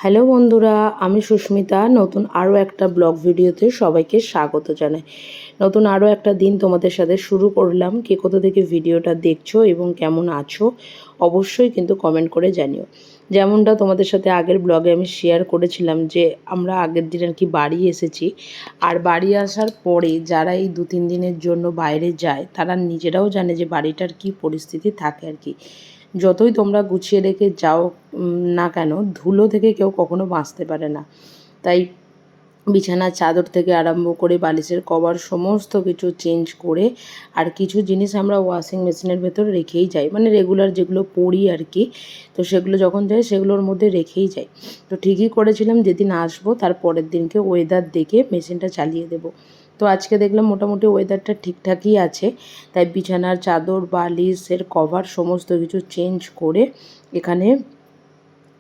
Hello বন্ধুরা, আমি সুস্মিতা। নতুন আরও একটা ব্লগ ভিডিওতে সবাইকে স্বাগত জানাই। নতুন আরও একটা দিন তোমাদের সাথে শুরু করলাম। কে কোথা থেকে ভিডিওটা দেখছো এবং কেমন আছো অবশ্যই কিন্তু কমেন্ট করে জানিও। যেমনটা তোমাদের সাথে আগের ব্লগে আমি শেয়ার করেছিলাম যে আমরা আগের দিন আর কি বাড়ি এসেছি। আর বাড়ি আসার পরে যারা এই 2-3 দিনের জন্য বাইরে যায় তারা নিজেরাও জানে যে বাড়িটার কী পরিস্থিতি থাকে আর কি। যতই তোমরা গুছিয়ে রেখে যাও না কেন, ধুলো থেকে কেউ কখনো বাঁচতে পারে না। তাই বিছানার চাদর থেকে আরম্ভ করে বালিশের কভার সমস্ত কিছু চেঞ্জ করে আর কিছু জিনিস আমরা ওয়াশিং মেশিনের ভেতর রেখেই যাই, মানে রেগুলার যেগুলো পরি আর কি। তো সেগুলো যখন যাই সেগুলোর মধ্যে রেখেই যাই। তো ঠিকই করেছিলাম, যেদিন আসবো তার পরের দিনকে ওয়েদার দেখে মেশিনটা চালিয়ে দেবো। তো আজকে দেখলাম মোটামুটি ওয়েদারটা ঠিকঠাকই আছে, তাই বিছানার চাদর বালিশের কভার সমস্ত কিছু চেঞ্জ করে এখানে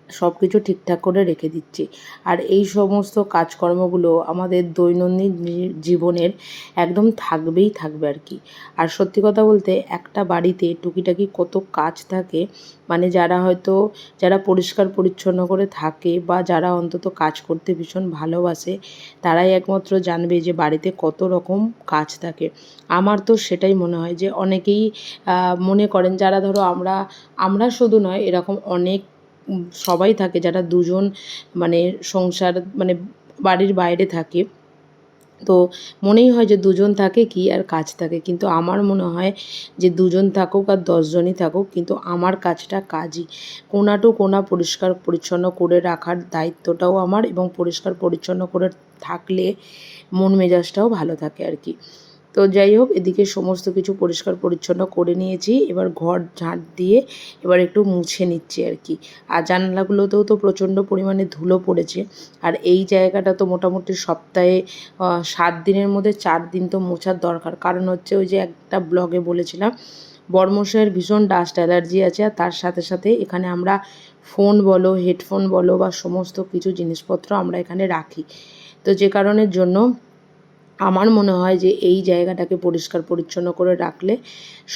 সব কিছু ঠিকঠাক করে রেখে দিচ্ছি। আর এই সমস্ত কাজকর্মগুলো আমাদের দৈনন্দিন জীবনের একদম থাকবেই থাকবে আর কি। আর সত্যি কথা বলতে একটা বাড়িতে টুকিটাকি কত কাজ থাকে, মানে যারা পরিষ্কার পরিচ্ছন্ন করে থাকে বা যারা অন্তত কাজ করতে ভীষণ ভালোবাসে তারাই একমাত্র জানবে যে বাড়িতে কত রকম কাজ থাকে। আমার তো সেটাই মনে হয় যে অনেকেই মনে করেন, যারা ধরো আমরা শুধু নয়, এরকম অনেক সবাই থাকে যারা দুজন মানে সংসার মানে বাড়ির বাইরে থাকে। তো মনেই হয় যে দুজন থাকে কি আর কাজ থাকে, কিন্তু আমার মনে হয় যে দুজন থাকুক আর 10 জনই থাকুক, কিন্তু আমার কাজটা কাজই। কোণা টু কোণা পরিষ্কার পরিচ্ছন্ন করে রাখার দায়িত্বটাও আমার, এবং পরিষ্কার পরিচ্ছন্ন করে থাকলে মন মেজাজটাও ভালো থাকে আর কি। তো যাই হোক, এদিকে সমস্ত কিছু পরিষ্কার পরিচ্ছন্ন করে নিয়েছি। এবার ঘর ঝাঁট দিয়ে এবার একটু মুছে নিচ্ছি আর কি। আর জানালাগুলোতেও তো প্রচণ্ড পরিমাণে ধুলো পড়েছে। আর এই জায়গাটা তো মোটামুটি সপ্তাহে 7 দিনের মধ্যে 4 দিন তো মোছার দরকার। কারণ হচ্ছে ওই যে একটা ব্লগে বলেছিলাম বরমশাইয়ের ভীষণ ডাস্ট অ্যালার্জি আছে, আর তার সাথে সাথে এখানে আমরা ফোন বলো, হেডফোন বলো বা সমস্ত কিছু জিনিসপত্র আমরা এখানে রাখি। তো যে কারণের জন্য আমার মনে হয় যে এই জায়গাটাকে পরিষ্কার পরিচ্ছন্ন করে রাখলে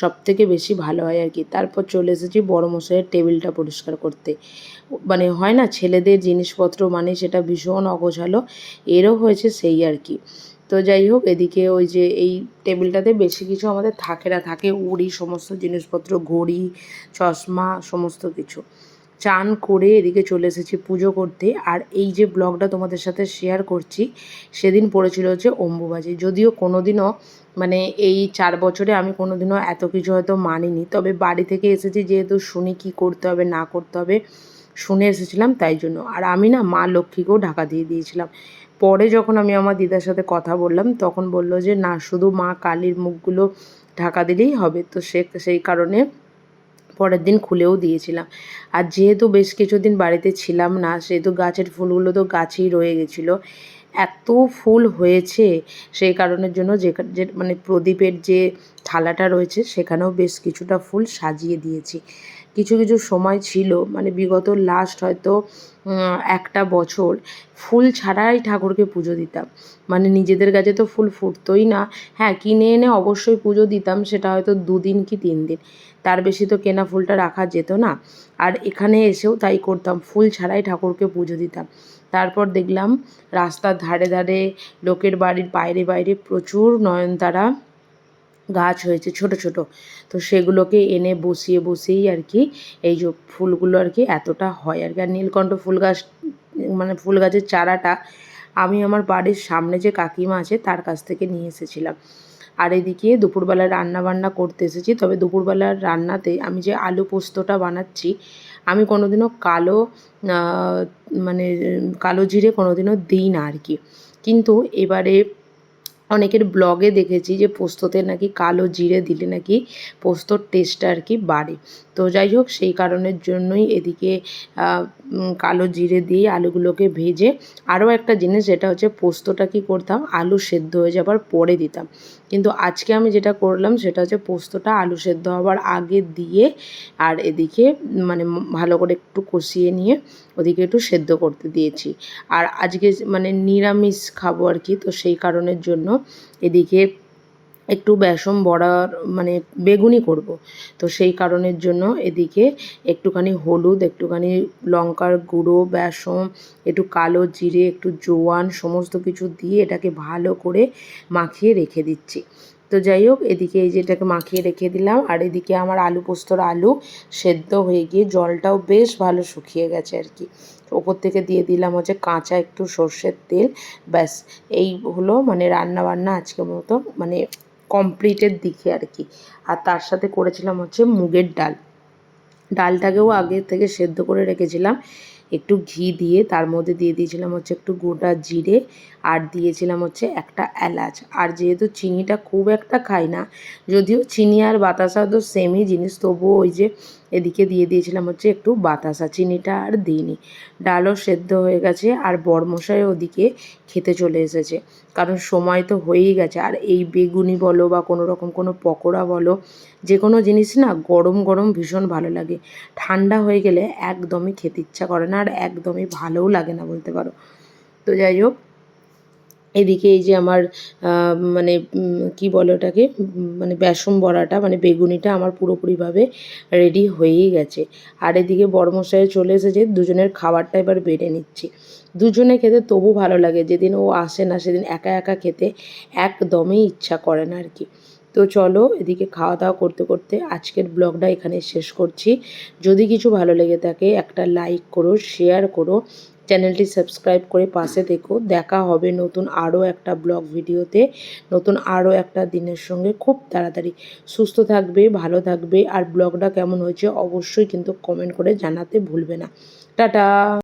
সবথেকে বেশি ভালো হয় আর কি। তারপর চলে এসেছি বড়মশাইয়ের টেবিলটা পরিষ্কার করতে। মানে হয় না, ছেলেদের জিনিসপত্র মানে সেটা ভীষণ অগোছালো, এরও হয়েছে সেই আর কি। তো যাই হোক, এদিকে ওই যে এই টেবিলটাতে বেশি কিছু আমাদের থাকে না, থাকে উড়ি সমস্ত জিনিসপত্র, ঘড়ি, চশমা সমস্ত কিছু। চান করে এদিকে চলে এসেছি পুজো করতে। আর এই যে ব্লগটা তোমাদের সাথে শেয়ার করছি, সেদিন পড়েছিল হচ্ছে অম্বুবাচী। যদিও কোনো দিনও মানে এই 4 বছরে আমি কোনো দিনও এত কিছু হয়তো মানিনি, তবে বাড়ি থেকে এসেছি যেহেতু শুনি কী করতে হবে না করতে হবে, শুনে এসেছিলাম তাই জন্য। আর আমি না মা লক্ষ্মীকেও ঢাকা দিয়ে দিয়েছিলাম। পরে যখন আমি আমার দিদার সাথে কথা বললাম তখন বলল যে না, শুধু মা কালীর মুখগুলো ঢাকা দিলেই হবে। তো সেই কারণে পরের দিন খুলেও দিয়েছিলাম। আর যেহেতু বেশ কিছুদিন বাড়িতে ছিলাম না, সেহেতু গাছের ফুলগুলো তো গাছেই রয়ে গেছিলো। এত ফুল হয়েছে, সেই কারণের জন্য যে মানে প্রদীপের যে থালাটা রয়েছে সেখানেও বেশ কিছুটা ফুল সাজিয়ে দিয়েছি। কিছু কিছু সময় ছিল, মানে বিগত লাস্ট হয়তো একটা বছর ফুল ছাড়াই ঠাকুরকে পুজো দিতাম। মানে নিজেদের কাছে তো ফুল ফুটতোই না। হ্যাঁ, কিনে এনে অবশ্যই পুজো দিতাম, সেটা হয়তো 2 দিন কি 3 দিন, তার বেশি তো কেনা ফুলটা রাখা যেত না। আর এখানে এসেও তাই করতাম, ফুল ছাড়াই ঠাকুরকে পুজো দিতাম। তারপর দেখলাম রাস্তার ধারে ধারে লোকের বাড়ির বাইরে বাইরে প্রচুর নয়নতারা গাছ হয়েছে ছোট ছোট। তো সেগুলোকে এনে বসিয়েই আর কি এই যে ফুলগুলো আর কি এতটা হয় আর কি। আর নীলকণ্ঠ ফুল গাছ, মানে ফুল গাছের চারাটা আমি আমার বাড়ির সামনে যে কাকিমা আছে তার কাছ থেকে নিয়ে এসেছিলাম। আর এদিকে দুপুরবেলা রান্না বান্না করতে এসেছি। তবে দুপুরবেলার রান্নাতে আমি যে আলু পোস্তটা বানাচ্ছি, আমি কোনোদিনও মানে কালো জিরে কোনোদিনও দিই না আর কি। কিন্তু এবারে অনেকের ব্লগে দেখেছি যে পোস্ততে নাকি কালো জিরে দিলে নাকি পোস্তর টেস্টটা আর কি বাড়ে। তো যাই হোক, সেই কারণের জন্যই এদিকে কালো জিরে দিয়ে আলুগুলোকে ভেজে, আরও একটা জিনিস যেটা হচ্ছে পোস্তটা কী করতাম আলু সেদ্ধ হয়ে যাবার পরে দিতাম, কিন্তু আজকে আমি যেটা করলাম সেটা হচ্ছে পোস্তটা আলু সেদ্ধ হওয়ার আগে দিয়ে আর এদিকে মানে ভালো করে একটু কষিয়ে নিয়ে ওদিকে একটু সেদ্ধ করতে দিয়েছি। আর আজকে মানে নিরামিষ খাবো আর কি, তো সেই কারণের জন্য এদিকে একটু বেসন বড়ার মানে বেগুনি করব, তো সেই কারণের জন্য এদিকে একটুখানি হলুদ, একটুখানি লঙ্কার গুঁড়ো, বেসন, একটু কালো জিরে, একটু জোয়ান সমস্ত কিছু দিয়ে এটাকে ভালো করে মাখিয়ে রেখে দিচ্ছি। তো যাই হোক, এদিকে এই যে এটাকে মাখিয়ে রেখে দিলাম, আর এদিকে আমার আলু পোস্তর আলু সেদ্ধ হয়ে গিয়ে জলটাও বেশ ভালো শুকিয়ে গেছে আর কি। ওপর থেকে দিয়ে দিলাম হচ্ছে কাঁচা একটু সর্ষের তেল। ব্যাস, এই হলো মানে রান্নাবান্না আজকের মতো মানে কমপ্লিটের দিকে আর কি। আর তার সাথে করেছিলাম হচ্ছে মুগের ডাল। ডালটাকেও আগে থেকে সেদ্ধ করে রেখেছিলাম একটু ঘি দিয়ে, তার মধ্যে দিয়ে দিয়েছিলাম হচ্ছে একটু গোটা জিরে, আর দিয়েছিলাম হচ্ছে একটা এলাচ। আর যেহেতু চিনিটা খুব একটা খাই না, যদিও চিনি আর বাতাসা তো সেমই জিনিস, তবুও ওই যে এদিকে দিয়ে দিয়েছিলাম হচ্ছে একটু বাতাসা, চিনিটা আর দিইনি। ডালও সেদ্ধ হয়ে গেছে, আর বরমশাই ওদিকে খেতে চলে এসেছে, কারণ সময় তো হয়েই গেছে। আর এই বেগুনি বলো বা কোনো রকম কোনো পকোড়া বলো, যে কোনো জিনিস না গরম গরম ভীষণ ভালো লাগে, ঠান্ডা হয়ে গেলে একদমই খেতে ইচ্ছা করে না, আর একদমই ভালোও লাগে না বলতে পারো। তো যাই হোক, এদিকে এই যে আমার মানে কী বলে ওটাকে, মানে বেসন বড়াটা মানে বেগুনিটা আমার পুরোপুরিভাবে রেডি হয়েই গেছে। আর এদিকে বড়মশাই চলে এসেছে, দুজনের খাবারটা এবার বেড়ে নিচ্ছি। দুজনে খেতে তবু ভালো লাগে, যেদিন ও আসে না সেদিন একা একা খেতে একদমই ইচ্ছা করে না আর কি। তো চলো, এদিকে খাওয়া দাওয়া করতে করতে আজকের ব্লগটা এখানে শেষ করছি। যদি কিছু ভালো লেগে থাকে একটা লাইক করো, শেয়ার করো, চ্যানেলটি সাবস্ক্রাইব করে পাশে থেকো। দেখা হবে নতুন আরও একটা ব্লগ ভিডিওতে, নতুন আরও একটা দিনের সঙ্গে খুব তাড়াতাড়ি। সুস্থ থাকবে, ভালো থাকবে, আর ব্লগটা কেমন হয়েছে অবশ্যই কিন্তু কমেন্ট করে জানাতে ভুলবে না। টাটা।